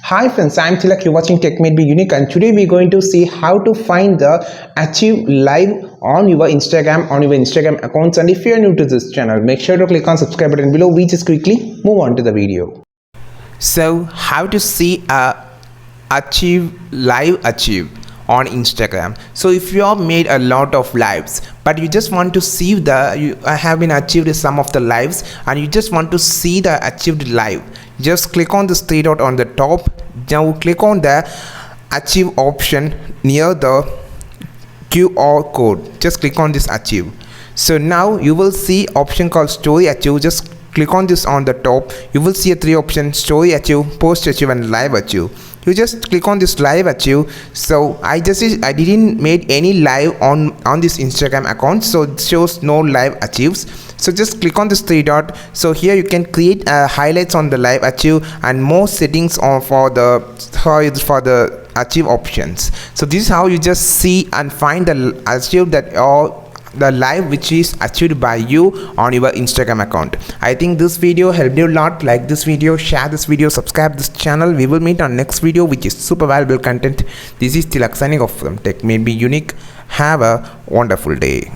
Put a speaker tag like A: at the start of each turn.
A: Hi friends, I'm Tilak, you're watching Tech Made Be Unique, and today we're going to see how to find the Achieve Live on your Instagram accounts. And if you're new to this channel, make sure to click on subscribe button below. We just quickly move on to the video.
B: So how to see achieve on Instagram. So if you have made a lot of lives but you just want to see you have been achieved some of the lives and you just want to see the achieved live, just click on this three dot on the top. Now click on the achieve option near the QR code. Just click on this achieve. So now you will see option called story achieve. Just click on this on the top. You will see a three options: story achieve, post achieve, and live achieve. You just click on this live achieve. So I didn't made any live on this Instagram account, so it shows no live achieves. So just click on this three dot. So here you can create highlights on the live achieve and more settings on for the achieve options. So this is how you just see and find the achieve that all the live which is achieved by you on your Instagram account. I think this video helped you a lot. Like this video, share this video, subscribe this channel. We will meet on next video which is super valuable content. This is Tilak signing off from Tech Made Be Unique. Have a wonderful day.